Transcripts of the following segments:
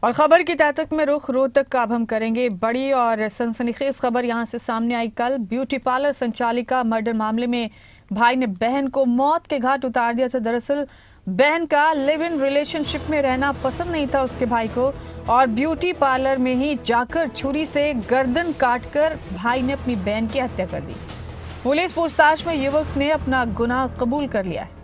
और खबर की तह तक में रुख रोहतक का अब हम करेंगे। बड़ी और सनसनीखेज खबर यहां से सामने आई। कल ब्यूटी पार्लर संचालिका मर्डर मामले में भाई ने बहन को मौत के घाट उतार दिया था। दरअसल बहन का लिव इन रिलेशनशिप में रहना पसंद नहीं था उसके भाई को, और ब्यूटी पार्लर में ही जाकर छुरी से गर्दन काटकर भाई ने अपनी बहन की हत्या कर दी। पुलिस पूछताछ में युवक ने अपना गुनाह कबूल कर लिया है।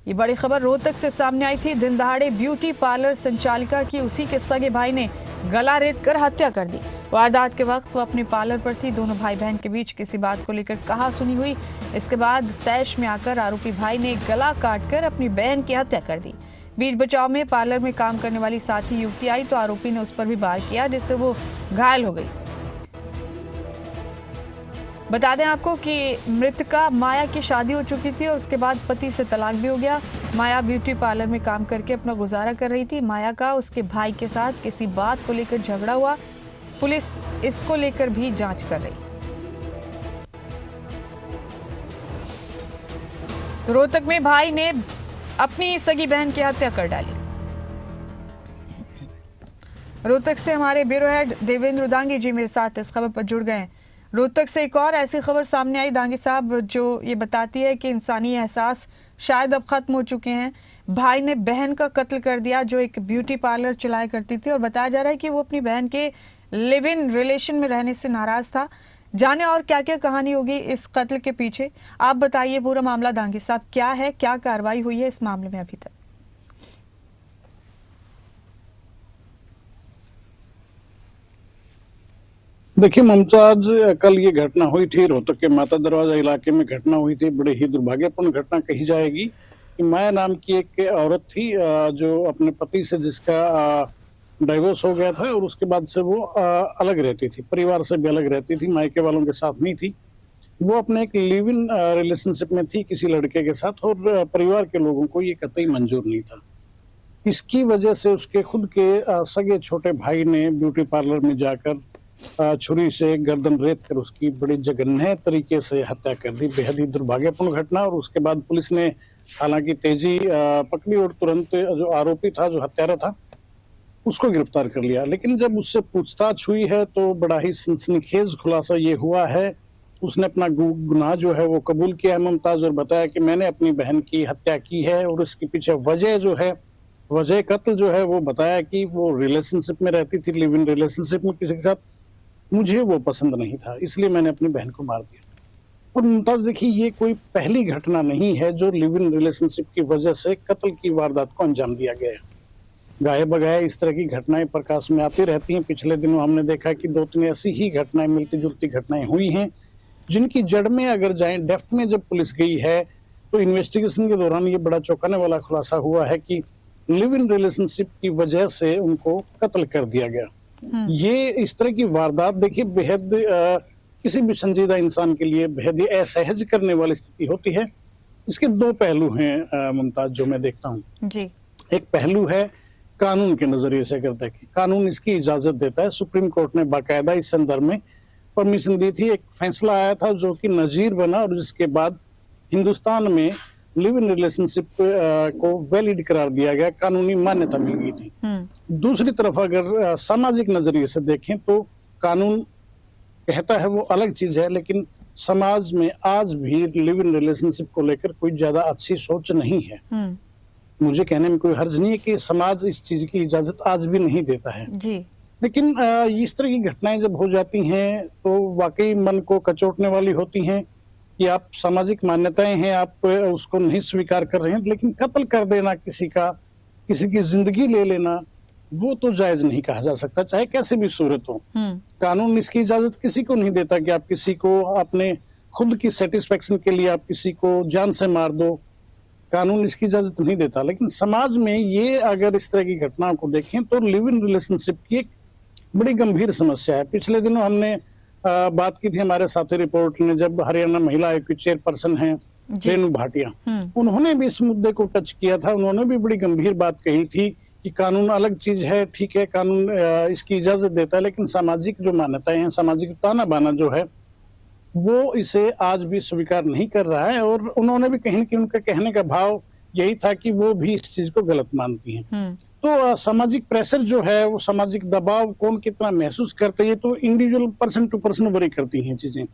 ये बड़ी खबर रोहतक से सामने आई थी। दिन दहाड़े ब्यूटी पार्लर संचालिका की उसी के सगे भाई ने गला रेत कर हत्या कर दी। वारदात के वक्त वो अपने पार्लर पर थी। दोनों भाई बहन के बीच किसी बात को लेकर कहासुनी हुई। इसके बाद तैश में आकर आरोपी भाई ने गला काटकर अपनी बहन की हत्या कर दी। बीच बचाव में पार्लर में काम करने वाली साथी युवती आई तो आरोपी ने उस पर भी वार किया, जिससे वो घायल हो गई। बता दें आपको कि मृतका माया की शादी हो चुकी थी और उसके बाद पति से तलाक भी हो गया। माया ब्यूटी पार्लर में काम करके अपना गुजारा कर रही थी। माया का उसके भाई के साथ किसी बात को लेकर झगड़ा हुआ। पुलिस इसको लेकर भी जांच कर रही। तो रोहतक में भाई ने अपनी सगी बहन की हत्या कर डाली। रोहतक से हमारे ब्यूरो हेड देवेंद्र दांगी जी मेरे साथ इस खबर पर जुड़ गए हैं। रोहतक से एक और ऐसी खबर सामने आई दांगी साहब, जो ये बताती है कि इंसानी एहसास शायद अब खत्म हो चुके हैं। भाई ने बहन का कत्ल कर दिया जो एक ब्यूटी पार्लर चलाया करती थी, और बताया जा रहा है कि वो अपनी बहन के लिव इन रिलेशन में रहने से नाराज था। जाने और क्या क्या कहानी होगी इस कत्ल के पीछे, आप बताइए पूरा मामला दांगी साहब, क्या है, क्या कार्रवाई हुई है इस मामले में अभी तक? देखिए मुमताज, कल ये घटना हुई थी रोहतक के माता दरवाजा इलाके में। घटना हुई थी, बड़ी ही दुर्भाग्यपूर्ण घटना कही जाएगी कि माया नाम की एक औरत थी जो अपने पति से जिसका डाइवोर्स हो गया था और उसके बाद से वो अलग रहती थी, परिवार से भी अलग रहती थी, मायके वालों के साथ नहीं थी। वो अपने एक लिव इन रिलेशनशिप में थी किसी लड़के के साथ, और परिवार के लोगों को ये कतई मंजूर नहीं था। इसकी वजह से उसके खुद के सगे छोटे भाई ने ब्यूटी पार्लर में जाकर छुरी से गर्दन रेत कर उसकी बड़ी जघन्य तरीके से हत्या कर दी। बेहद ही दुर्भाग्यपूर्ण घटना। और उसके बाद पुलिस ने हालांकि तेजी पकड़ी और तुरंत जो आरोपी था, जो हत्यारा था, उसको गिरफ्तार कर लिया। लेकिन जब उससे पूछताछ हुई है तो बड़ा ही सनसनीखेज खुलासा ये हुआ है। उसने अपना गुनाह जो है वो कबूल किया है मुमताज, और बताया कि मैंने अपनी बहन की हत्या की है। और इसके पीछे वजह जो है, वजह कत्ल जो है, वो बताया कि वो रिलेशनशिप में रहती थी, लिव इन रिलेशनशिप में किसी के साथ, मुझे वो पसंद नहीं था, इसलिए मैंने अपनी बहन को मार दिया। और मुमताज देखिए, ये कोई पहली घटना नहीं है जो लिव इन रिलेशनशिप की वजह से कत्ल की वारदात को अंजाम दिया गया है। गाये बगाए इस तरह की घटनाएं प्रकाश में आती रहती हैं। पिछले दिनों हमने देखा कि 2-3 ऐसी ही घटनाएं, मिलती जुलती घटनाएं हुई हैं, जिनकी जड़ में अगर जाएं, डेप्थ में जब पुलिस गई है तो इन्वेस्टिगेशन के दौरान ये बड़ा चौंकाने वाला खुलासा हुआ है कि लिव इन रिलेशनशिप की वजह से उनको कत्ल कर दिया गया। ये इस तरह की वारदात देखिए बेहद किसी भी संजीदा इंसान के लिए बेहद ही असहज करने वाली स्थिति होती है। इसके दो पहलू हैं मुमताज, जो मैं देखता हूँ जी। एक पहलू है कानून के नजरिए से, अगर देखें कानून इसकी इजाजत देता है। सुप्रीम कोर्ट ने बाकायदा इस संदर्भ में परमिशन दी थी। एक फैसला आया था जो कि नजीर बना, और जिसके बाद हिंदुस्तान में लिव इन रिलेशनशिप को वैलिड करार दिया गया, कानूनी मान्यता मिल गई थी। दूसरी तरफ अगर सामाजिक नजरिए से देखें तो कानून कहता है वो अलग चीज है, लेकिन समाज में आज भी लिव इन रिलेशनशिप को लेकर कोई ज्यादा अच्छी सोच नहीं है। मुझे कहने में कोई हर्ज नहीं है कि समाज इस चीज की इजाजत आज भी नहीं देता है जी। लेकिन इस तरह की घटनाएं जब हो जाती हैं तो वाकई मन को कचोटने वाली होती हैं कि आप सामाजिक मान्यताएं हैं, आप उसको नहीं स्वीकार कर रहे हैं, लेकिन कत्ल कर देना किसी का, किसी की जिंदगी ले लेना, वो तो जायज नहीं कहा जा सकता, चाहे कैसे भी सूरत हो। कानून इसकी इजाजत किसी को नहीं देता कि आप किसी को अपने खुद की सेटिस्फेक्शन के लिए आप किसी को जान से मार दो, कानून इसकी इजाजत नहीं देता। लेकिन समाज में ये अगर इस तरह की घटनाओं को देखें तो लिव इन रिलेशनशिप की एक बड़ी गंभीर समस्या है। पिछले दिनों हमने बात की थी, हमारे साथी रिपोर्ट ने, जब हरियाणा महिला आयोग की चेयरपर्सन है रेणु भाटिया, उन्होंने भी इस मुद्दे को टच किया था। उन्होंने भी बड़ी गंभीर बात कही थी कि कानून अलग चीज है, ठीक है, कानून इसकी इजाजत देता है, लेकिन सामाजिक जो मान्यताएं हैं, सामाजिक ताना बाना जो है, वो इसे आज भी स्वीकार नहीं कर रहा है। और उन्होंने भी कहीं कि उनका कहने का भाव यही था कि वो भी इस चीज को गलत मानती हैं। तो सामाजिक प्रेशर जो है, वो सामाजिक दबाव कौन कितना महसूस करते हैं, ये तो individual person to person worry करती हैं चीजें।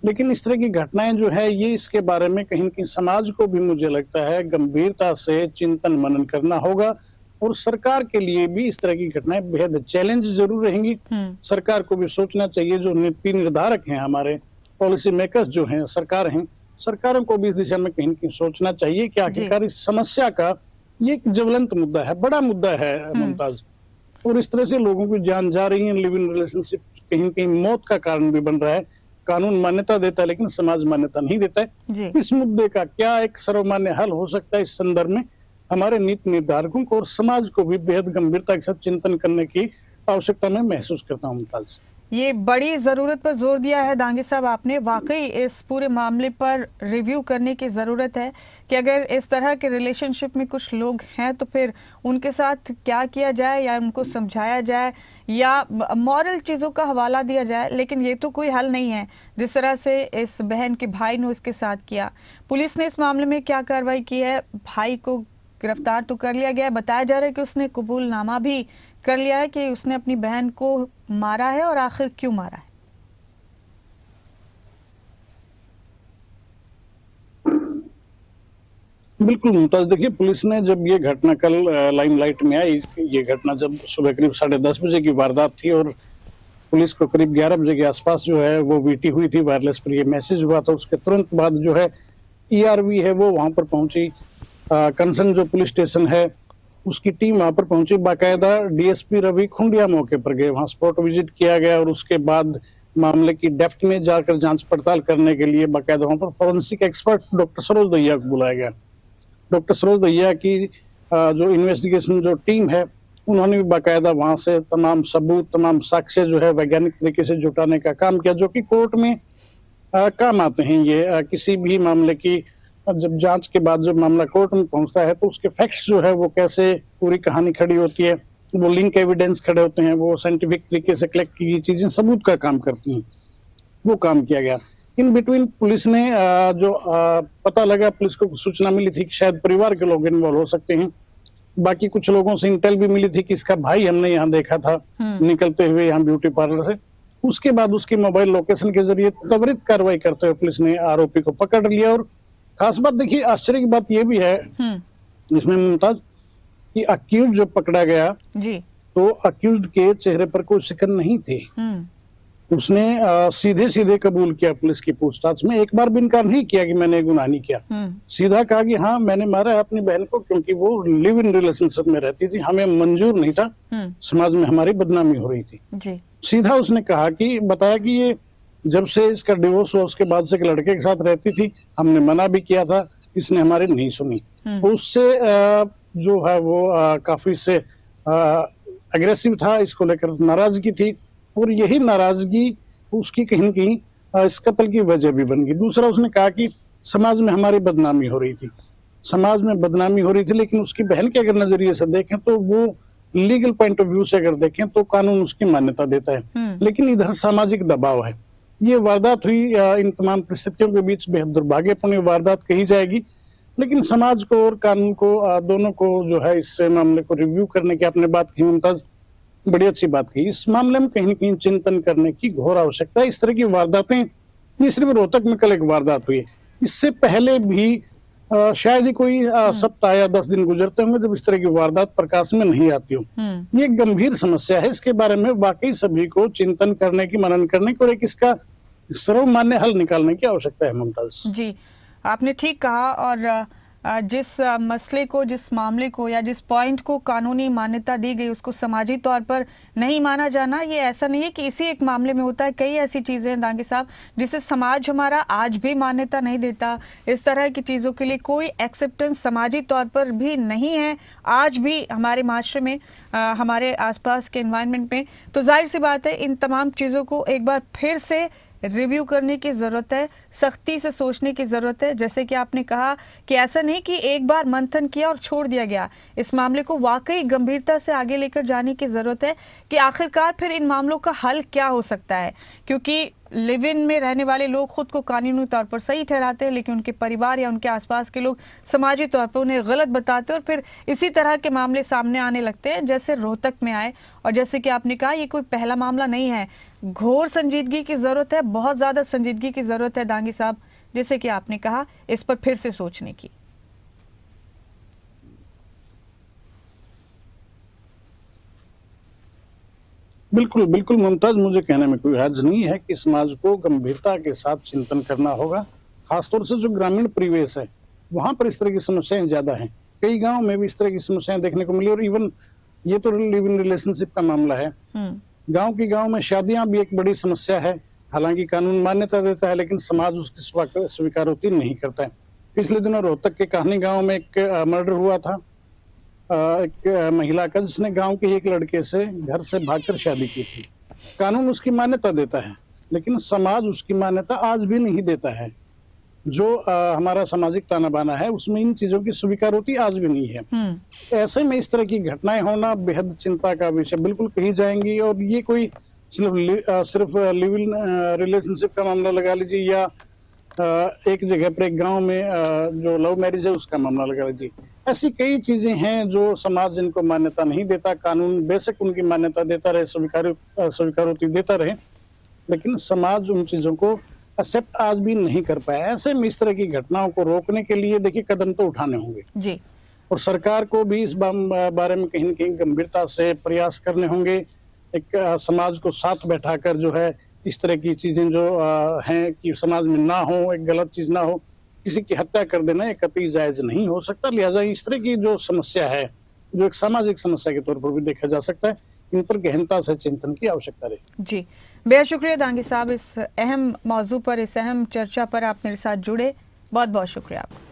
लेकिन इस तरह की घटनाएं जो है, ये इसके बारे में कहीं न कहीं समाज को भी मुझे लगता है गंभीरता से चिंतन मनन करना होगा, और सरकार के लिए भी इस तरह की घटनाएं बेहद चैलेंज जरूर रहेंगी। सरकार को भी सोचना चाहिए, जो नीति निर्धारक हैं, हमारे पॉलिसी मेकर्स जो हैं, सरकार हैं, सरकारों को भी इस दिशा में कहीं न कहीं सोचना चाहिए कि आखिरकार इस समस्या का ये एक ज्वलंत मुद्दा है, बड़ा मुद्दा है मुमताज, और इस तरह से लोगों की जान जा रही है। लिव इन रिलेशनशिप कहीं न कहीं मौत का कारण भी बन रहा है। कानून मान्यता देता है, लेकिन समाज मान्यता नहीं देता है। इस मुद्दे का क्या एक सर्वमान्य हल हो सकता है, इस संदर्भ में हमारे नीति निर्धारकों को और समाज को भी बेहद गंभीरता के साथ चिंतन करने की आवश्यकता मैं महसूस करता हूँ मुमताज। ये बड़ी ज़रूरत पर जोर दिया है दांगे साहब आपने। वाकई इस पूरे मामले पर रिव्यू करने की ज़रूरत है कि अगर इस तरह के रिलेशनशिप में कुछ लोग हैं तो फिर उनके साथ क्या किया जाए, या उनको समझाया जाए, या मॉरल चीज़ों का हवाला दिया जाए। लेकिन ये तो कोई हल नहीं है जिस तरह से इस बहन के भाई ने उसके साथ किया। पुलिस ने इस मामले में क्या कार्रवाई की है? भाई को गिरफ्तार तो कर लिया गया है, बताया जा रहा है कि उसने कबूलनामा भी कर लिया है कि उसने अपनी बहन को मारा है, और आखिर क्यों मारा है? बिल्कुल मुमताज, देखिए पुलिस ने जब ये घटना कल लाइमलाइट में आई, ये घटना जब सुबह करीब 10:30 बजे की वारदात थी, और पुलिस को करीब 11 बजे के आसपास जो है वो वीटी हुई थी, वायरलेस पर ये मैसेज हुआ था। उसके तुरंत बाद जो है ईआरवी है वो वहां पर पहुंची, कंसर्न जो पुलिस स्टेशन है उसकी टीम वहां पर पहुंची। बाकायदा डीएसपी रवि खुंडिया मौके पर गए, वहां स्पॉट विजिट किया गया, और उसके बाद मामले की डेप्थ में जाकर जांच पड़ताल करने के लिए बाकायदा वहां पर forensic expert doctor Saroj Dahiya को बुलाया गया। डॉक्टर सरोज दहिया की जो इन्वेस्टिगेशन जो टीम है, उन्होंने भी बाकायदा वहां से तमाम सबूत, तमाम साक्ष्य जो है वैज्ञानिक तरीके से जुटाने का काम किया, जो कि कोर्ट में काम आते हैं। ये किसी भी मामले की जब जांच के बाद जब मामला कोर्ट में पहुंचता है तो उसके फैक्ट्स जो है वो कैसे पूरी कहानी खड़ी होती है, वो लिंक एविडेंस खड़े होते हैं, वो साइंटिफिक तरीके से कलेक्ट की गई चीजें सबूत का काम करती हैं, वो काम किया गया। इन बिटवीन पुलिस ने जो पता लगा, पुलिस को सूचना मिली थी कि शायद परिवार के लोग इन्वॉल्व हो सकते हैं। बाकी कुछ लोगों से इंटेल भी मिली थी कि इसका भाई हमने यहाँ देखा था निकलते हुए यहाँ ब्यूटी पार्लर से। उसके बाद उसकी मोबाइल लोकेशन के जरिए त्वरित कार्रवाई करते हुए पुलिस ने आरोपी को पकड़ लिया। और खास बात देखिए, आश्चर्य की बात यह भी है इसमें मुमताज कि अक्यूज जो पकड़ा गया जी, तो अक्यूज के चेहरे पर कोई शिकन नहीं थी। उसने सीधे सीधे कबूल किया पुलिस की पूछताछ में, एक बार भी इनकार नहीं किया कि मैंने गुनाह नहीं किया। सीधा कहा कि हाँ मैंने मारा है अपनी बहन को, क्योंकि वो लिव इन रिलेशनशिप में रहती थी, हमें मंजूर नहीं था, समाज में हमारी बदनामी हो रही थी जी। सीधा उसने कहा कि बताया कि ये जब से इसका डिवोर्स हुआ उसके बाद से एक लड़के के साथ रहती थी, हमने मना भी किया था, इसने हमारी नहीं सुनी। उससे जो है वो काफी से अग्रेसिव था, इसको लेकर नाराजगी थी, और यही नाराजगी उसकी कहीं न कहीं इस कत्ल की वजह भी बन गई। दूसरा उसने कहा कि समाज में हमारी बदनामी हो रही थी, समाज में बदनामी हो रही थी, लेकिन उसकी बहन के अगर नजरिए से देखें तो वो लीगल पॉइंट ऑफ व्यू से अगर देखें तो कानून उसकी मान्यता देता है, लेकिन इधर सामाजिक दबाव है। ये वारदात हुई इन तमाम परिस्थितियों के बीच बेहद दुर्भाग्यपूर्ण वारदात कही जाएगी, लेकिन समाज को और कानून को दोनों को जो है इस मामले को रिव्यू करने की आपने बात की मुमताज, बड़ी अच्छी बात कही। इस मामले में कहीं न कहीं चिंतन करने की घोर आवश्यकता है। इस तरह की वारदातें, ये सिर्फ रोहतक में कल एक वारदात हुई, इससे पहले भी शायद ही कोई सप्ताह या 10 दिन गुजरते होंगे जब इस तरह की वारदात प्रकाश में नहीं आती हो। ये एक गंभीर समस्या है, इसके बारे में वाकई सभी को चिंतन करने की, मनन करने की और एक इसका सर्वमान्य हल निकालने की आवश्यकता है मुमताज। जी, आपने ठीक कहा। और जिस मसले को, जिस मामले को या जिस पॉइंट को कानूनी मान्यता दी गई उसको समाजी तौर पर नहीं माना जाना, ये ऐसा नहीं है कि इसी एक मामले में होता है। कई ऐसी चीज़ें हैं दांगे साहब जिसे समाज हमारा आज भी मान्यता नहीं देता। इस तरह की चीज़ों के लिए कोई एक्सेप्टेंस समाजी तौर पर भी नहीं है आज भी हमारे माशरे में, हमारे आसपास के एनवायरनमेंट में। तो जाहिर सी बात है इन तमाम चीज़ों को एक बार फिर से रिव्यू करने की ज़रूरत है, सख्ती से सोचने की ज़रूरत है। जैसे कि आपने कहा कि ऐसा नहीं कि एक बार मंथन किया और छोड़ दिया गया, इस मामले को वाकई गंभीरता से आगे लेकर जाने की ज़रूरत है कि आखिरकार फिर इन मामलों का हल क्या हो सकता है। क्योंकि लिव इन में रहने वाले लोग खुद को कानूनी तौर पर सही ठहराते हैं, लेकिन उनके परिवार या उनके आसपास के लोग समाजी तौर पर उन्हें गलत बताते हैं और फिर इसी तरह के मामले सामने आने लगते हैं, जैसे रोहतक में आए। और जैसे कि आपने कहा, ये कोई पहला मामला नहीं है। घोर संजीदगी की ज़रूरत है, बहुत ज़्यादा संजीदगी की ज़रूरत है दांगी साहब, जैसे कि आपने कहा, इस पर फिर से सोचने की। बिल्कुल बिल्कुल मुमताज, मुझे कहने में कोई हर्ज नहीं है कि समाज को गंभीरता के साथ चिंतन करना होगा। खासतौर से जो ग्रामीण परिवेश है वहां पर इस तरह की समस्याएं ज्यादा हैं। कई गांव में भी इस तरह की समस्याएं देखने को मिली। और इवन ये तो लिव इन रिलेशनशिप का मामला है। गांव की गांव में शादियां भी एक बड़ी समस्या है। हालांकि कानून मान्यता देता है, लेकिन समाज उसकी स्वीकारोती नहीं करता है। पिछले दिनों रोहतक के कहानी गांव में एक मर्डर हुआ था। एक महिला का, जिसने गांव के एक लड़के से घर से भागकर शादी की थी। कानून उसकी मान्यता देता है, लेकिन समाज उसकी मान्यता आज भी नहीं देता है। जो हमारा सामाजिक ताना बाना है, उसमें इन चीजों की स्वीकारोती आज भी नहीं है। ऐसे में इस तरह की घटनाएं होना बेहद चिंता का विषय बिल्कुल कही जाएंगी। और ये कोई सिर्फ लिव इन रिलेशनशिप का मामला लगा लीजिए, या एक जगह पर एक गांव में जो लव मैरिज है उसका मामला लगा लीजिए। ऐसी कई चीजें हैं जो समाज जिनको मान्यता नहीं देता। कानून बेशक उनकी मान्यता देता रहे, स्वीकारोती देता रहे, लेकिन समाज उन चीजों को एक्सेप्ट आज भी नहीं कर पाया। ऐसे में इस तरह की घटनाओं को रोकने के लिए देखिए कदम तो उठाने होंगे जी। और सरकार को भी इस बारे में कहीं न कहीं गंभीरता से प्रयास करने होंगे। एक समाज को साथ बैठाकर जो है इस तरह की चीजें जो हैं कि समाज में ना हो, एक गलत चीज ना हो। किसी की हत्या कर देना एक कतई जायज नहीं हो सकता। लिहाजा इस तरह की जो समस्या है, जो एक सामाजिक समस्या के तौर पर भी देखा जा सकता है, इन पर गहनता से चिंतन की आवश्यकता रहेगी। जी, बेहद शुक्रिया दांगी साहब, इस अहम मौजू पर, इस अहम चर्चा पर आप मेरे साथ जुड़े। बहुत बहुत शुक्रिया आपका।